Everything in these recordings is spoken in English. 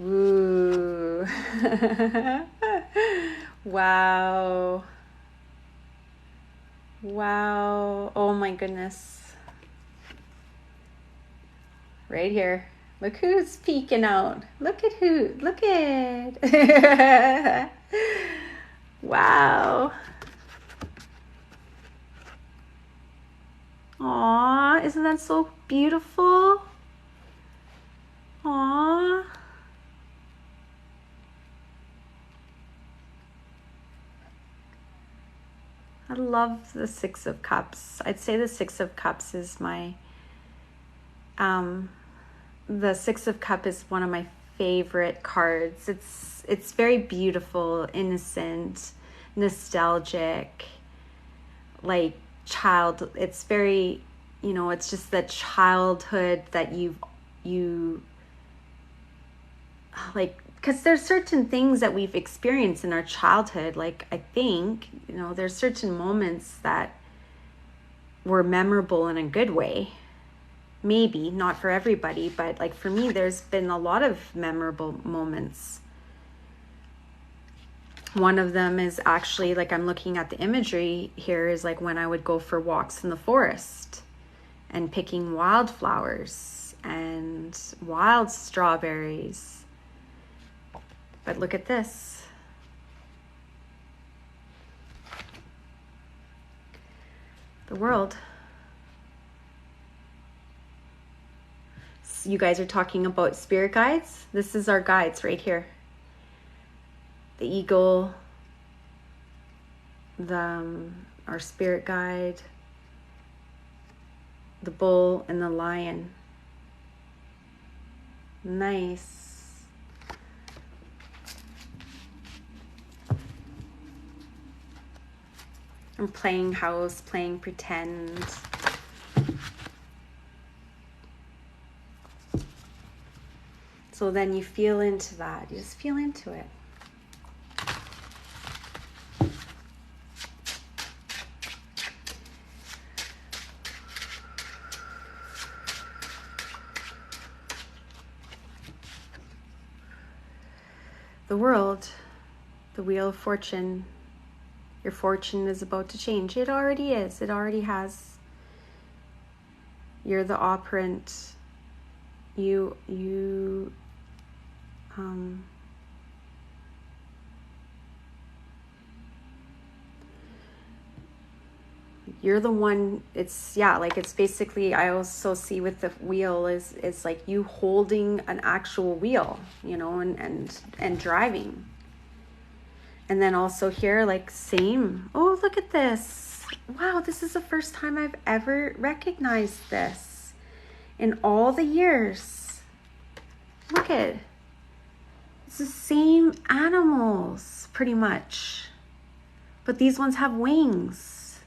Ooh. Wow. Wow. Oh my goodness. Right here. Look who's peeking out. Look at who. Look at. Wow. Aw, isn't that so beautiful? Aw. I love the Six of Cups. I'd say the Six of Cups is my, the Six of Cup is one of my favorite cards. It's very beautiful, innocent, nostalgic, like it's very, it's just that childhood that you like, because there's certain things that we've experienced in our childhood. Like, I think, there's certain moments that were memorable in a good way. Maybe not for everybody, but like for me, there's been a lot of memorable moments. One of them is actually, like, I'm looking at the imagery here, is like when I would go for walks in the forest and picking wildflowers and wild strawberries. But look at this. The world. So you guys are talking about spirit guides. This is our guides right here. The eagle, our spirit guide, the bull, and the lion. Nice. I'm playing house, playing pretend. So then you feel into that. You just feel into it. The world, the wheel of fortune. Your fortune is about to change. It already is. It already has. You're the operant. You're the one. It's basically, I also see with the wheel is like you holding an actual wheel, and driving. And then also here, like, same. Oh, look at this. Wow, this is the first time I've ever recognized this in all the years. Look at, it's the same animals, pretty much. But these ones have wings.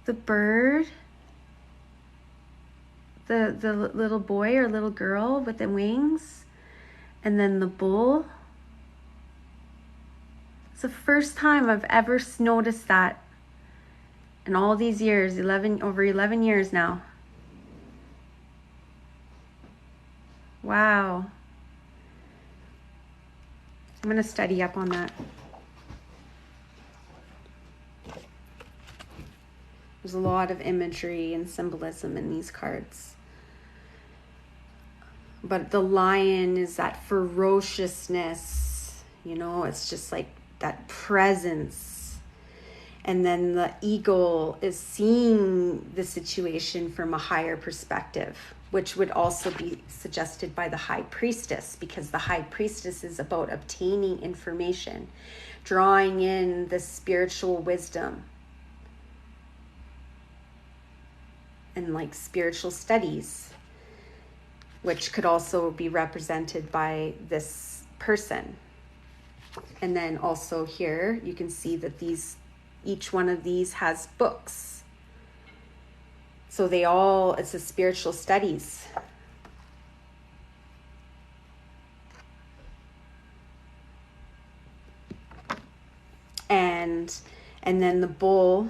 The bird, the little boy or little girl with the wings. And then the bull. It's the first time I've ever noticed that in all these years, over 11 years now. Wow. I'm going to study up on that. There's a lot of imagery and symbolism in these cards. But the lion is that ferociousness, it's just like that presence. And then the eagle is seeing the situation from a higher perspective, which would also be suggested by the high priestess, because the high priestess is about obtaining information, drawing in the spiritual wisdom and like spiritual studies, which could also be represented by this person. And then also here, you can see that each one of these has books. So it's a spiritual studies. And then the bull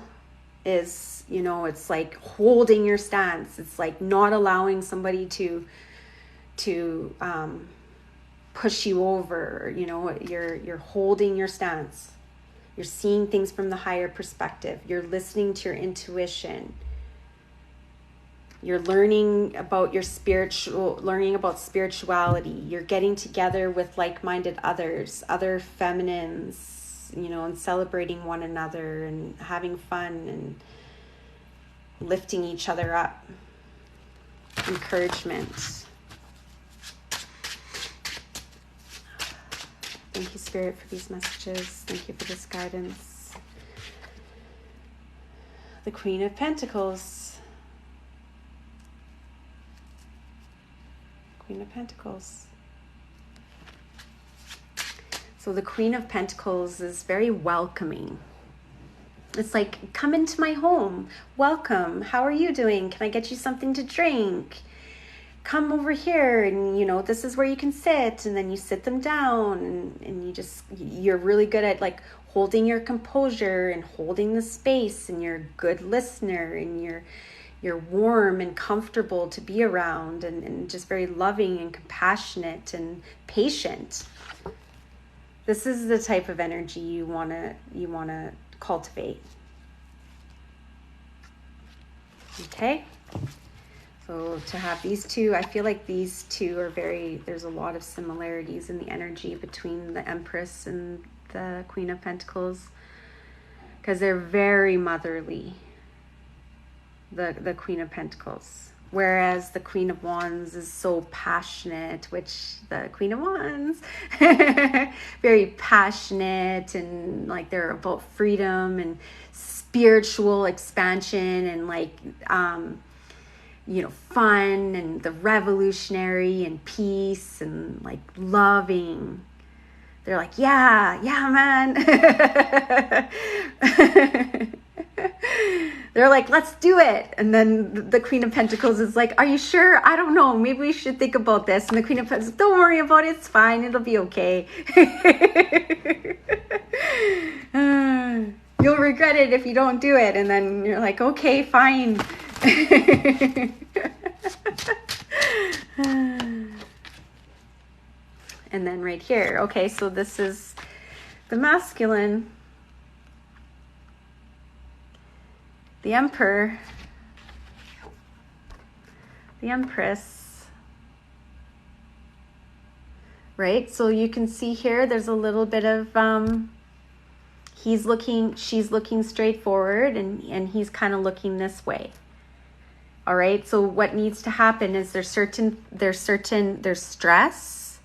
is, you know, it's like holding your stance. It's like not allowing somebody to push you over. You know, you're holding your stance. You're seeing things from the higher perspective. You're listening to your intuition. You're learning about learning about spirituality. You're getting together with like-minded others, other feminines, you know, and celebrating one another and having fun and lifting each other up. Encouragement. Thank you, Spirit, for these messages. Thank you for this guidance. The Queen of Pentacles. Queen of Pentacles. So the Queen of Pentacles is very welcoming. It's like, come into my home. Welcome. How are you doing? Can I get you something to drink? Come over here, and you know, this is where you can sit. And then you sit them down, and you're really good at like holding your composure and holding the space, and you're a good listener, and you're warm and comfortable to be around, and just very loving and compassionate and patient. This is the type of energy you want to cultivate. Okay? So to have these two, I feel like these two are there's a lot of similarities in the energy between the Empress and the Queen of Pentacles, because they're very motherly, the Queen of Pentacles. Whereas the Queen of Wands is so passionate, which the Queen of Wands, very passionate, and like they're about freedom and spiritual expansion and like, you know, fun and the revolutionary and peace and like loving. They're like, yeah, man. They're like, let's do it. And then the Queen of Pentacles is like, are you sure? I don't know. Maybe we should think about this. And the Queen of Pentacles, don't worry about it. It's fine. It'll be okay. You'll regret it if you don't do it. And then you're like, okay, fine. And then right here. Okay, so this is the masculine. The Emperor, the Empress, right? So you can see here, there's a little bit of, she's looking straight forward, and he's kind of looking this way. All right. So what needs to happen is there's stress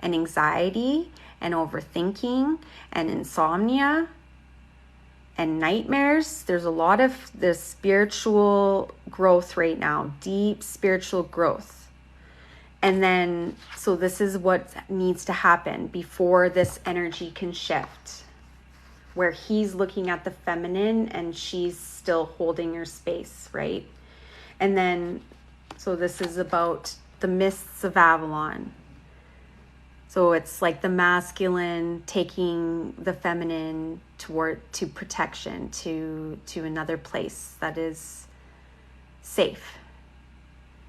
and anxiety and overthinking and insomnia and nightmares. There's a lot of this spiritual growth right now, deep spiritual growth. And then, so this is what needs to happen before this energy can shift, where he's looking at the feminine and she's still holding her space, right? And then, so this is about the mists of Avalon. So it's like the masculine taking the feminine to protection, to another place that is safe.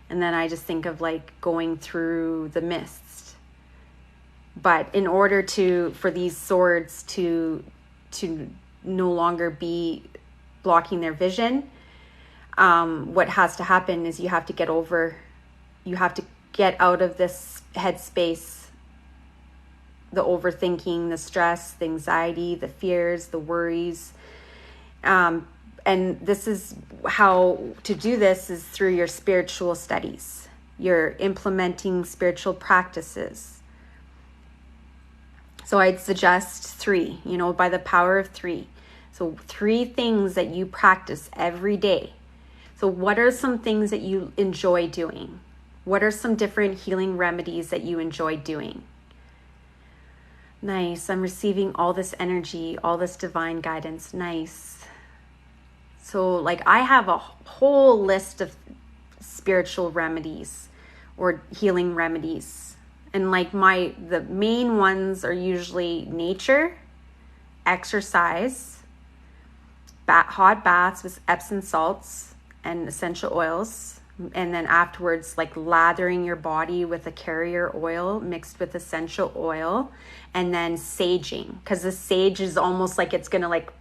And then I just think of like going through the mists. But in order for these swords to no longer be blocking their vision, what has to happen is you have to get out of this headspace, the overthinking, the stress, the anxiety, the fears, the worries. And this is how to do this is through your spiritual studies. You're implementing spiritual practices. So I'd suggest 3, by the power of 3. So 3 things that you practice every day. So what are some things that you enjoy doing? What are some different healing remedies that you enjoy doing? Nice. I'm receiving all this energy, all this divine guidance. Nice. So like I have a whole list of spiritual remedies or healing remedies. And like the main ones are usually nature, exercise, hot baths with Epsom salts and essential oils. And then afterwards, like lathering your body with a carrier oil mixed with essential oil, and then saging, because the sage is almost like it's gonna like,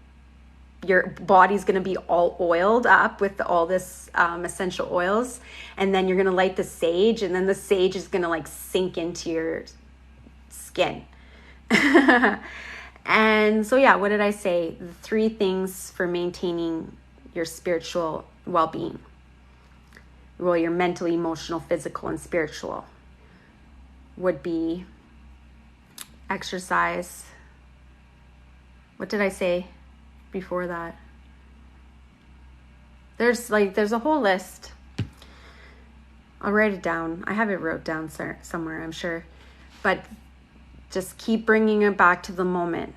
your body's gonna be all oiled up with all this essential oils, and then you're gonna light the sage, and then the sage is gonna like sink into your skin. And so yeah, what did I say? The 3 things for maintaining your spiritual well-being. Well, your mental, emotional, physical, and spiritual would be exercise. What did I say before that? There's a whole list. I'll write it down. I have it wrote down somewhere, I'm sure. But just keep bringing it back to the moment.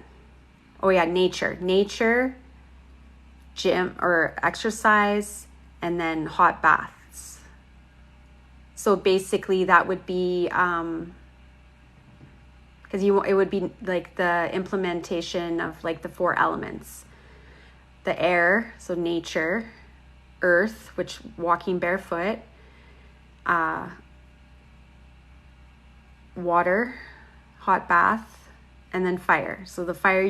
Oh yeah, nature, gym or exercise, and then hot bath. So basically that would be, because it would be like the implementation of like the 4 elements. The air, so nature, earth, which walking barefoot, water, hot bath, and then fire. So the fire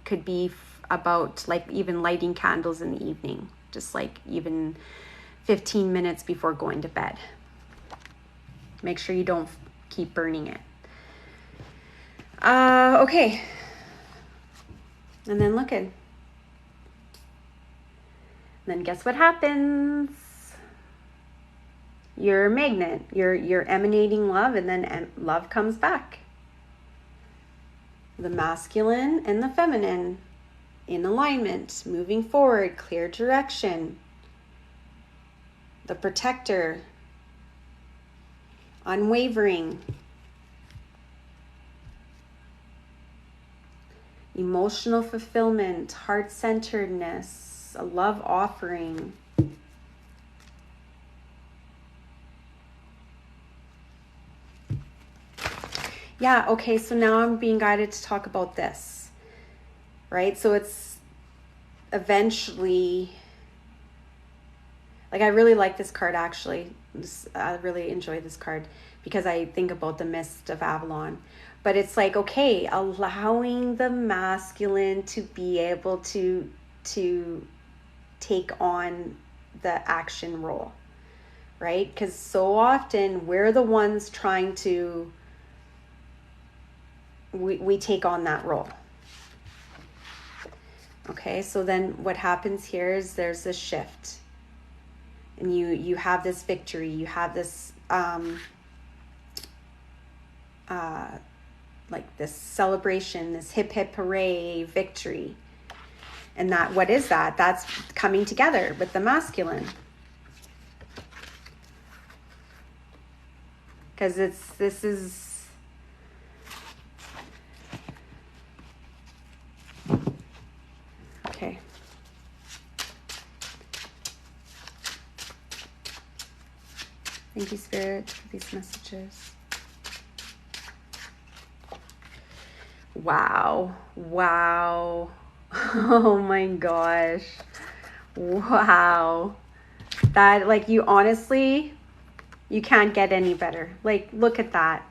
could be about like even lighting candles in the evening, just like even 15 minutes before going to bed. Make sure you don't keep burning it. Okay. And then look at. Then guess what happens? You're a magnet. You're emanating love, and then love comes back. The masculine and the feminine in alignment, moving forward, clear direction. The protector, unwavering. Emotional fulfillment, heart-centeredness, a love offering. Yeah, okay, so now I'm being guided to talk about this, right? So it's eventually, like I really like this card actually. I really enjoy this card because I think about the Mist of Avalon. But it's like, okay, allowing the masculine to be able to take on the action role, right? Because so often we're the ones trying to, we take on that role. Okay, so then what happens here is there's this shift. And you have this victory, you have this like this celebration, this hip hip hooray victory. And that, what is that? That's coming together with the masculine. Because this is okay. Thank you, Spirit, for these messages. Wow. Oh my gosh. Wow. That, like, you honestly, you can't get any better. Like, look at that.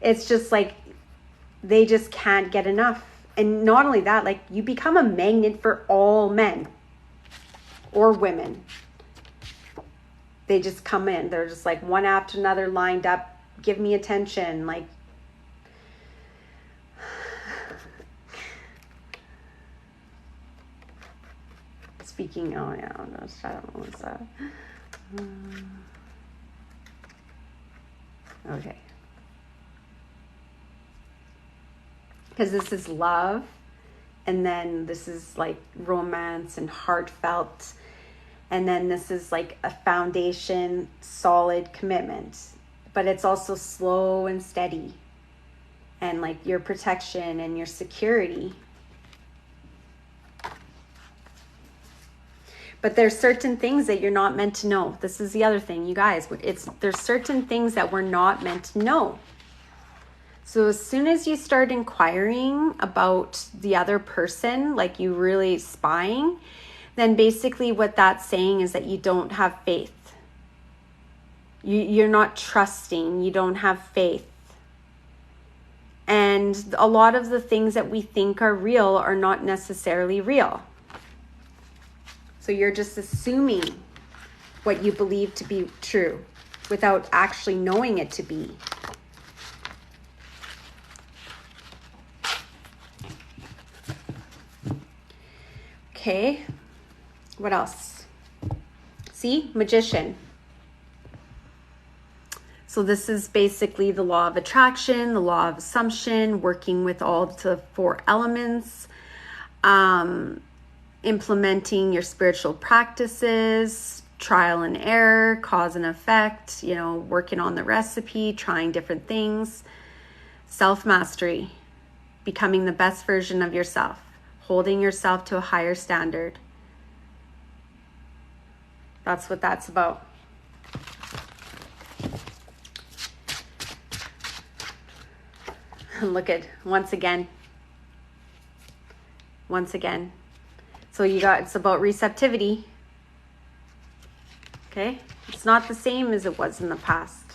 It's just like, they just can't get enough. And not only that, like, you become a magnet for all men or women. They just come in. They're just like one after another lined up. Give me attention. Like, speaking, oh yeah, no, shut up, Melissa. Okay. Because this is love, and then this is like romance and heartfelt, and then this is like a foundation, solid commitment, but it's also slow and steady, and like your protection and your security. But there's certain things that you're not meant to know. This is the other thing, you guys. There's certain things that we're not meant to know. So as soon as you start inquiring about the other person, like you really spying, then basically what that's saying is that you don't have faith. You're not trusting. You don't have faith. And a lot of the things that we think are real are not necessarily real. So you're just assuming what you believe to be true without actually knowing it to be. Okay, what else? See, magician. So this is basically the law of attraction, the law of assumption, working with all the 4 elements, implementing your spiritual practices, trial and error, cause and effect, working on the recipe, trying different things, self-mastery, becoming the best version of yourself, holding yourself to a higher standard. That's what that's about. Look at, once again. So it's about receptivity. Okay? It's not the same as it was in the past.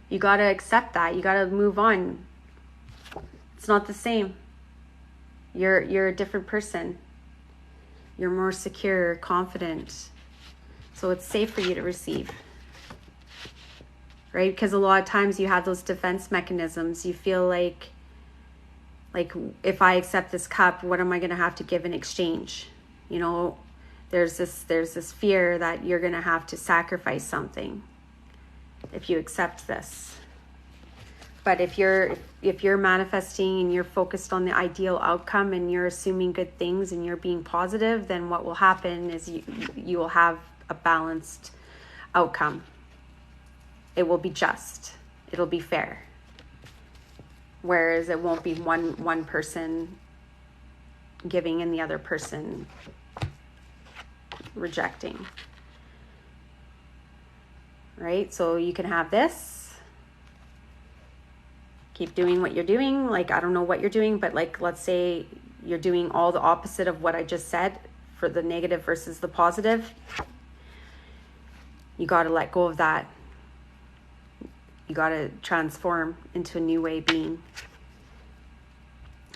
You got to accept that. You got to move on. It's not the same. You're a different person. You're more secure, confident. So it's safe for you to receive. Right? Because a lot of times you have those defense mechanisms. You feel like if I accept this cup, what am I going to have to give in exchange? There's this fear that you're going to have to sacrifice something if you accept this. But if you're manifesting and you're focused on the ideal outcome and you're assuming good things and you're being positive, then what will happen is you will have a balanced outcome. It will be just. It'll be fair. Whereas it won't be one person giving and the other person rejecting. Right? So you can have this. Keep doing what you're doing. I don't know what you're doing, but let's say you're doing all the opposite of what I just said for the negative versus the positive. You got to let go of that. You got to transform into a new way of being,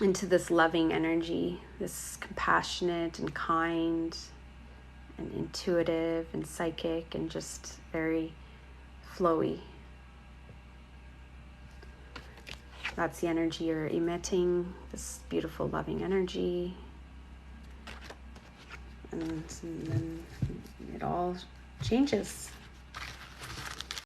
into this loving energy, this compassionate and kind and intuitive and psychic and just very flowy. That's the energy you're emitting, this beautiful loving energy. And then it all changes.